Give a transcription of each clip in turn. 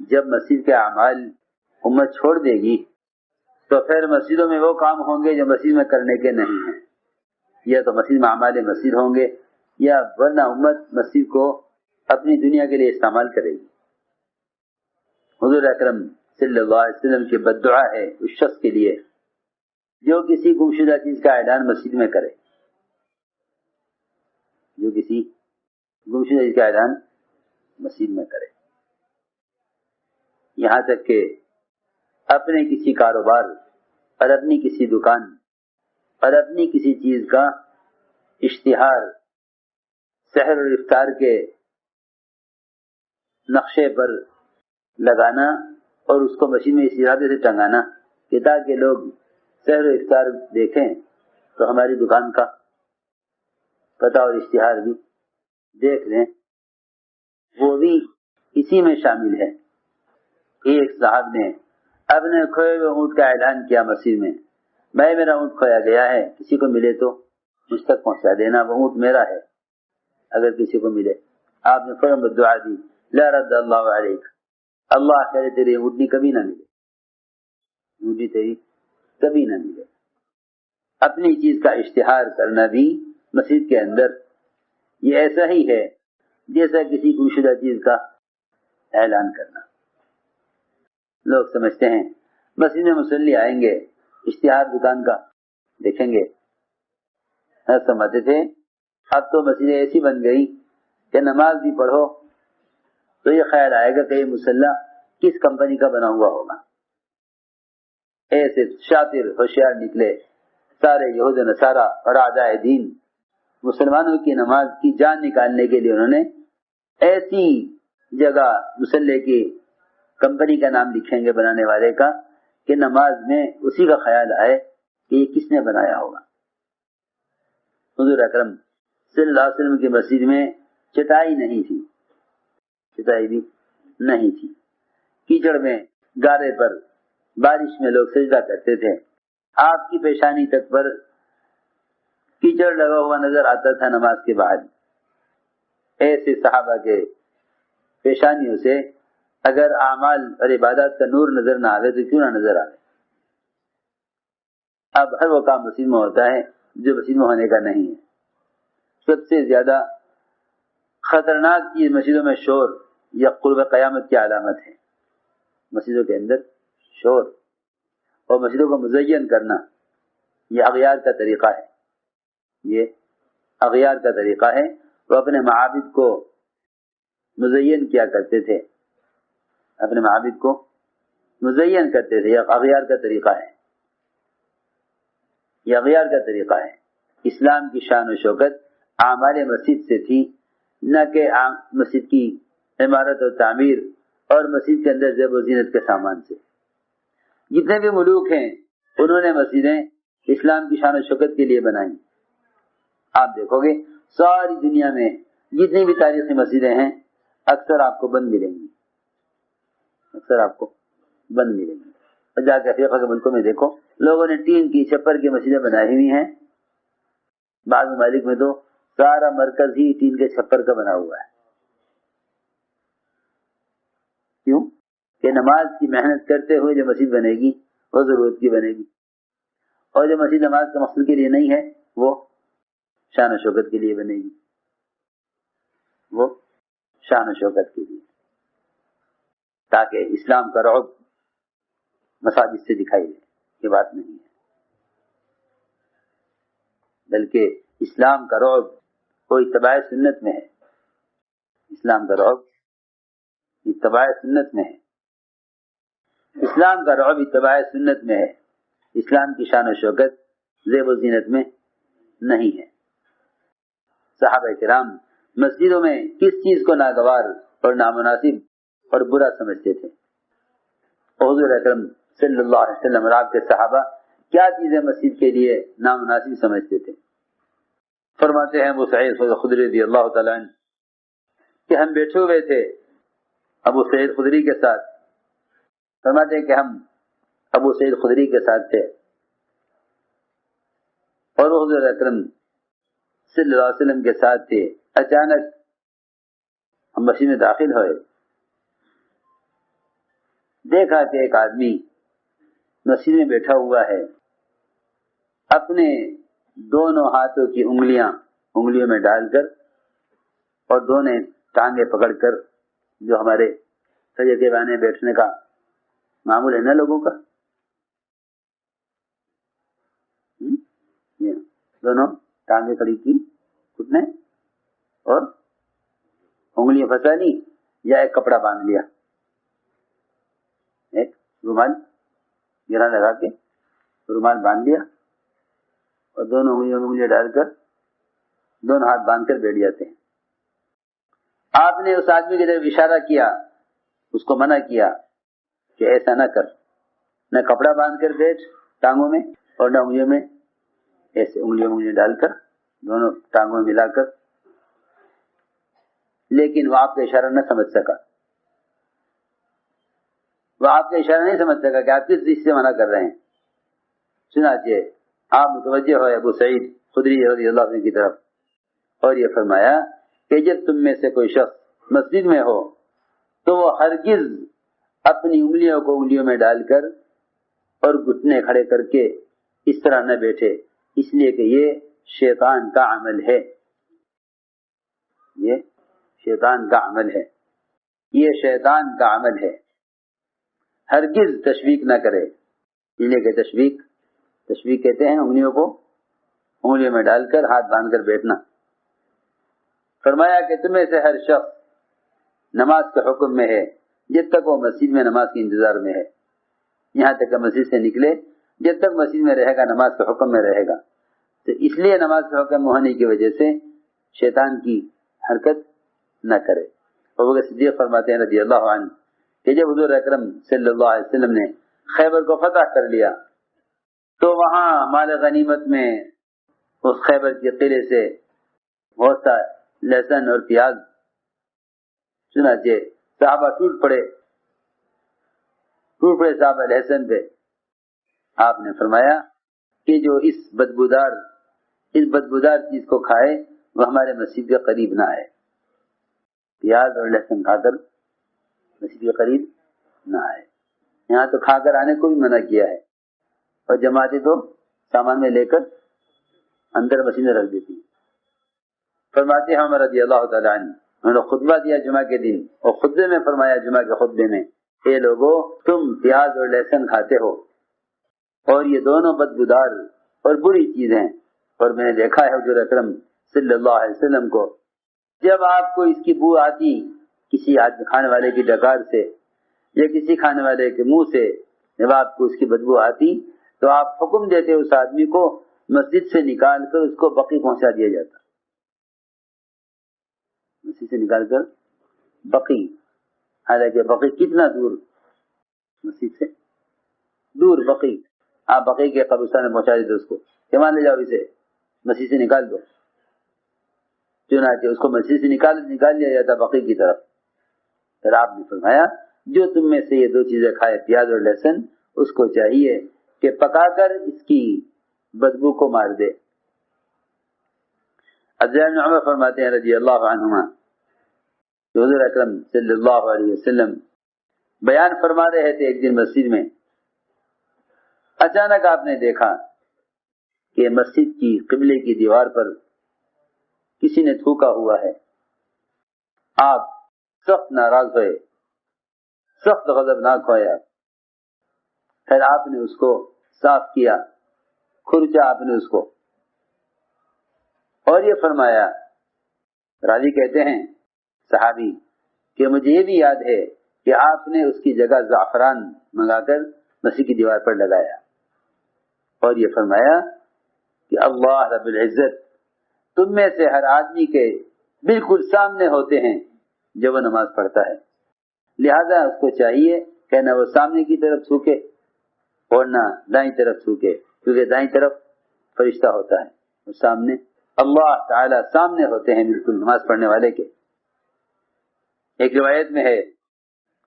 جب مسجد کے اعمال امت چھوڑ دے گی تو پھر مسجدوں میں وہ کام ہوں گے جو مسجد میں کرنے کے نہیں ہیں، یا تو مسجد میں اعمال مسجد ہوں گے، یا ورنہ امت مسجد کو اپنی دنیا کے لیے استعمال کرے گی۔ حضور اکرم صلی اللہ علیہ وسلم کی بددعا ہے اس شخص کے لیے جو کسی گمشدہ چیز کا اعلان مسجد میں کرے، جو کسی گمشدہ چیز کا اعلان مسجد میں کرے، یہاں تک کہ اپنے کسی کاروبار اور اپنی کسی دکان اور اپنی کسی چیز کا اشتہار سحر اور افطار کے نقشے پر لگانا اور اس کو مسجد میں اس ارادے سے ٹنگانا کہ تاکہ لوگ سحر و افطار دیکھیں تو ہماری دکان کا پتہ اور اشتہار بھی دیکھ لیں، وہ بھی اسی میں شامل ہے۔ ایک صاحب نے اپنے کھوئے ہوئے اونٹ کا اعلان کیا مسجد میں، بھائی میرا اونٹ کھویا گیا ہے، کسی کو ملے تو مجھ تک پہنچا دینا، وہ اونٹ میرا ہے اگر کسی کو ملے۔ آپ نے فوراً دعا دی، لا رد اللہ علیک، اللہ کرے تیری اونٹنی کبھی نہ ملے، اونٹنی تیری کبھی نہ ملے۔ اپنی چیز کا اشتہار کرنا بھی مسجد کے اندر یہ ایسا ہی ہے جیسا کسی گمشدہ چیز کا اعلان کرنا۔ لوگ سمجھتے ہیں مسجد میں مصلی آئیں گے، اشتہار دکان کا دیکھیں گے، سمجھتے تھے اب تو مسجد ایسی بن گئی کہ نماز بھی پڑھو تو یہ خیال آئے گا کہ یہ مصلی کس کمپنی کا بنا ہوا ہوگا۔ ایسے شاطر ہوشیار نکلے سارے یہود و نصارہ اور اعداء دین، مسلمانوں کی نماز کی جان نکالنے کے لیے انہوں نے ایسی جگہ مصلی کی کمپنی کا نام لکھیں گے بنانے والے کا کہ نماز میں اسی کا خیال آئے کہ یہ کس نے بنایا ہوگا۔ حضور اکرم صلی اللہ علیہ وسلم کی مسجد میں چٹائی نہیں تھی، چٹائی بھی نہیں تھی، کیچڑ میں گارے پر بارش میں لوگ سجدہ کرتے تھے، آپ کی پیشانی تک پر کیچڑ لگا ہوا نظر آتا تھا نماز کے بعد۔ ایسے صحابہ کے پیشانیوں سے اگر اعمال اور عبادات کا نور نظر نہ آئے تو کیوں نہ نظر آئے۔ اب ہر وہ کام مسجد میں ہوتا ہے جو مسجد میں ہونے کا نہیں ہے۔ سب سے زیادہ خطرناک چیز مسجدوں میں شور یا قرب قیامت کی علامت ہے۔ مسجدوں کے اندر شور اور مسجدوں کو مزین کرنا یہ اغیار کا طریقہ ہے، یہ اغیار کا طریقہ ہے۔ وہ اپنے معابد کو مزین کیا کرتے تھے، اپنے معابد کو مزین کرتے تھے، یہ اغیار کا طریقہ ہے، یہ اغیار کا طریقہ ہے۔ اسلام کی شان و شوکت اعمال مسجد سے تھی، نہ کہ مسجد کی عمارت اور تعمیر اور مسجد کے اندر زیب و زینت کے سامان سے۔ جتنے بھی ملوک ہیں انہوں نے مسجدیں اسلام کی شان و شوکت کے لیے بنائیں۔ آپ دیکھو گے ساری دنیا میں جتنی بھی تاریخی مسجدیں ہیں اکثر آپ کو بند ملیں گی، اکثر آپ کو بند ملیں گی۔ اور جا کے افریقہ کے ملکوں میں دیکھو لوگوں نے ٹین کی چھپر کی مسجدیں بنائی ہوئی ہیں، بعض ممالک میں تو سارا مرکز ہی ٹین کے چھپر کا بنا ہوا ہے۔ کیوں کہ نماز کی محنت کرتے ہوئے جو مسجد بنے گی وہ ضرورت کی بنے گی، اور جو مسجد نماز کے مقصد کے لیے نہیں ہے وہ شان و شوکت کے لیے بنے گی، وہ شان و شوکت کے لیے، تاکہ اسلام کا رعب مساجد سے دکھائی دے۔ یہ بات نہیں ہے، بلکہ اسلام کا رعب وہ اتباع سنت میں ہے، اسلام کا رعب اتباع سنت میں ہے، اسلام کا رعب اتباع سنت میں ہے۔ اسلام کی شان و شوکت زیب و زینت میں نہیں ہے۔ صحابہ کرام مسجدوں میں کس چیز کو ناگوار اور نامناسب اور برا سمجھتے تھے؟ حضور اکرم صلی اللہ علیہ وسلم اور آپ کے صحابہ کیا چیزیں مسجد کے لیے نامناسب سمجھتے تھے؟ فرماتے ہیں ابو سعید خدری رضی اللہ تعالیٰ عنہ کہ ہم بیٹھے ہوئے تھے ابو سعید خدری کے ساتھ، فرماتے ہیں کہ ہم ابو سعید خدری کے ساتھ تھے اور حضور اکرم صلی اللہ علیہ وسلم کے ساتھ تھے۔ اچانک ہم مسجد میں داخل ہوئے دیکھا کہ ایک آدمی مسجد میں بیٹھا ہوا ہے، اپنے دونوں ہاتھوں کی انگلیوں میں ڈال کر اور دونوں ٹانگیں پکڑ کر، جو ہمارے سجدے کے بانے بیٹھنے کا معمول ہے نا لوگوں کا، دونوں ٹانگیں کھڑی کی، گھٹنے اور انگلیاں پھنسا لی، یا ایک کپڑا باندھ لیا، ایک رومال گرا لگا کے رومال باندھ لیا اور دونوں انگلیاں ڈال کر دونوں ہاتھ باندھ کر بیٹھ جاتے ہیں۔ آپ نے اس آدمی کی طرف اشارہ کیا، اس کو منع کیا کہ ایسا نہ کر، نہ کپڑا باندھ کر بیٹھ ٹانگوں میں اور نہ انگلیوں میں، ایسے انگلیاں ڈال کر دونوں ٹانگوں میں ملا کر۔ لیکن وہ آپ کا اشارہ نہ سمجھ سکا، وہ آپ کا اشارہ نہیں سمجھ سکا کہ آپ کس چیز سے منع کر رہے ہیں۔ چنانچہ آپ متوجہ ہوئے ابو سعید خدری رضی اللہ عنہ کی طرف اور یہ فرمایا کہ جب تم میں سے کوئی شخص مسجد میں ہو تو وہ ہرگز اپنی انگلیوں میں ڈال کر اور گھٹنے کھڑے کر کے اس طرح نہ بیٹھے، اس لیے کہ یہ شیطان کا عمل ہے، یہ شیطان کا عمل ہے، یہ شیطان کا عمل ہے۔ ہرگز تشویق نہ کرے، اس لیے کہ تشویق کہتے ہیں انگلیوں میں ڈال کر ہاتھ باندھ کر بیٹھنا۔ فرمایا کہ تمہیں سے ہر شخص نماز کے حکم میں ہے جب تک وہ مسجد میں نماز کے انتظار میں ہے، یہاں تک کہ مسجد سے نکلے، جب تک مسجد میں رہے گا نماز کے حکم میں رہے گا۔ تو اس لیے نماز کے حکم ہونے کی وجہ سے شیطان کی حرکت نہ کرے۔ ابوبکر صدیق فرماتے ہیں رضی اللہ عنہ کہ جب حضور اکرم صلی اللہ علیہ وسلم نے خیبر کو فتح کر لیا تو وہاں مال غنیمت میں اس خیبر کے قلعے سے بہت سا لہسن اور پیاز، چنانچہ صحابہ ٹوٹ پڑے صحابہ لہسن پہ۔ آپ نے فرمایا کہ جو اس بدبودار چیز کو کھائے وہ ہمارے مسجد کے قریب نہ آئے، پیاز اور لہسن کھا کر مسجد کے قریب نہ آئے۔ یہاں تو کھا کر آنے کو بھی منع کیا ہے، اور جماعتیں تو سامان میں لے کر اندر مسجد میں رکھ دیتی۔ فرماتے ہیں عمر رضی اللہ تعالیٰ عنہ، انہوں نے خطبہ دیا جمعہ کے دن، اور خطبے میں فرمایا جمعہ کے خطبے میں، اے لوگو تم پیاز اور لہسن کھاتے ہو اور یہ دونوں بدبودار اور بری چیزیں، اور میں نے دیکھا ہے حضور اکرم صلی اللہ علیہ وسلم کو جب آپ کو اس کی بو آتی کسی کھانے والے کی ڈکار سے یا کسی کھانے والے کے منہ سے، جب آپ کو اس کی بدبو آتی تو آپ حکم دیتے اس آدمی کو مسجد سے نکال کر اس کو بقیع پہنچا دیا جاتا، مسجد سے نکال کر بقیع، حالانکہ بقیع کتنا دور، مسجد سے دور بقیع، آپ بقیع کے قبرستان میں پہنچا دیتے اس کو کہ مان لے جاؤ اسے مسجد سے نکال دو، چنانچہ اس کو مسجد سے نکال دیا جاتا بقیع کی طرف۔ پھر آپ نے فرمایا جو تم میں سے یہ دو چیزیں کھائے پیاز اور لہسن، اس کو چاہیے کہ پکا کر اس کی بدبو کو مار دے۔ عبداللہ بن عمر فرماتے ہیں رضی اللہ عنہما کہ حضور اکرم صلی اللہ علیہ وسلم بیان فرما رہے تھے ایک دن مسجد میں، اچانک آپ نے دیکھا کہ مسجد کی قبلے کی دیوار پر کسی نے تھوکا ہوا ہے۔ آپ سخت ناراض ہوئے، سخت غضبناک ہویا، پھر آپ نے اس کو صاف کیا، کھرچا آپ نے اس کو، اور یہ فرمایا، راوی کہتے ہیں صحابی کہ مجھے یہ بھی یاد ہے کہ آپ نے اس کی جگہ زعفران منگا کر مسجد کی دیوار پر لگایا، اور یہ فرمایا کہ اللہ رب العزت تم میں سے ہر آدمی کے بالکل سامنے ہوتے ہیں جب وہ نماز پڑھتا ہے، لہذا اس کو چاہیے کہ نہ وہ سامنے کی طرف تھوکے اور نہ دائیں طرف تھوکے، کیونکہ دائیں طرف فرشتہ ہوتا ہے اور سامنے اللہ تعالی سامنے ہوتے ہیں بالکل نماز پڑھنے والے کے۔ ایک روایت میں ہے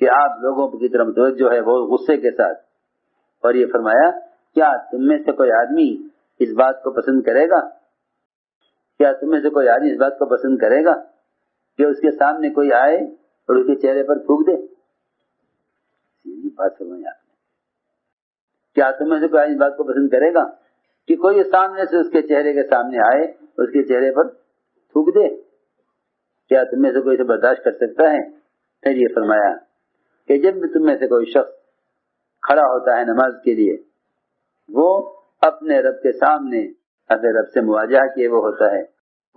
کہ آپ لوگوں کی طرف متوجہ ہے بہت غصے کے ساتھ، اور یہ فرمایا کیا تم میں سے کوئی آدمی اس بات کو پسند کرے گا، کیا تم میں سے کوئی آدمی اس بات کو پسند کرے گا کہ اس کے سامنے کوئی آئے اور اس کے چہرے پر تھوک دے؟ بات فرمائی آپ نے. کیا تم میں سے کوئی اس بات کو پسند کرے گا کہ کوئی سامنے سے اس کے چہرے کے سامنے آئے اس کے چہرے پر تھوک دے؟ کیا تم میں سے کوئی اسے برداشت کر سکتا ہے؟ پھر یہ فرمایا کہ جب بھی تم میں سے کوئی شخص کھڑا ہوتا ہے نماز کے لیے وہ اپنے رب کے سامنے اپنے رب سے مواجہہ کیے وہ ہوتا ہے,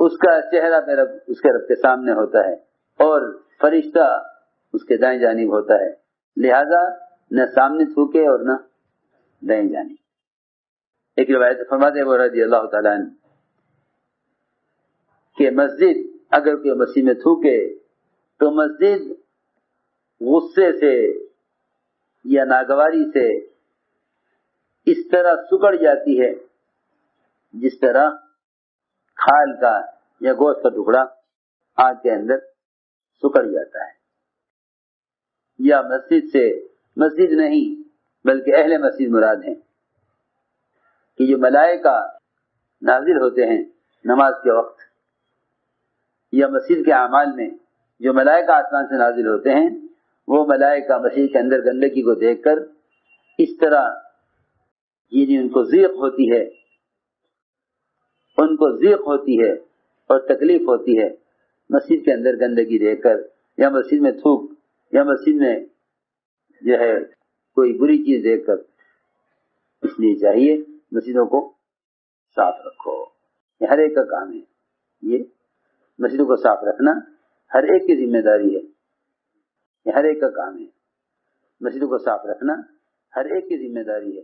اس کا چہرہ اس کے رب کے سامنے ہوتا ہے اور فرشتہ اس کے دائیں جانب ہوتا ہے, لہذا نہ سامنے تھوکے اور نہ دائیں جانب. ایک روایت فرماتے ہیں وہ رضی اللہ تعالیٰ عنہ کہ مسجد اگر کوئی مسجد میں تھوکے تو مسجد غصے سے یا ناگواری سے اس طرح سکڑ جاتی ہے جس طرح کھال کا یا گوشت کا ٹکڑا آگ کے اندر سکڑ جاتا ہے. یا مسجد نہیں بلکہ اہل مسجد مراد ہیں کہ جو ملائکہ نازل ہوتے ہیں نماز کے وقت یا مسجد کے اعمال میں جو ملائکہ آسمان سے نازل ہوتے ہیں وہ ملائکہ مسجد کے اندر گندگی کو دیکھ کر اس طرح یہ ان کو ضیق ہوتی ہے اور تکلیف ہوتی ہے مسجد کے اندر گندگی دیکھ کر یا مسجد میں تھوک یا مسجد میں جو ہے کوئی بری چیز دیکھ کر. اس لیے چاہیے مسجدوں کو صاف رکھو, یہ ہر ایک کا کام ہے. یہ مسجدوں کو صاف رکھنا ہر ایک کی ذمہ داری ہے, یہ ہر ایک کا کام ہے. مسجدوں کو صاف رکھنا ہر ایک کی ذمہ داری ہے.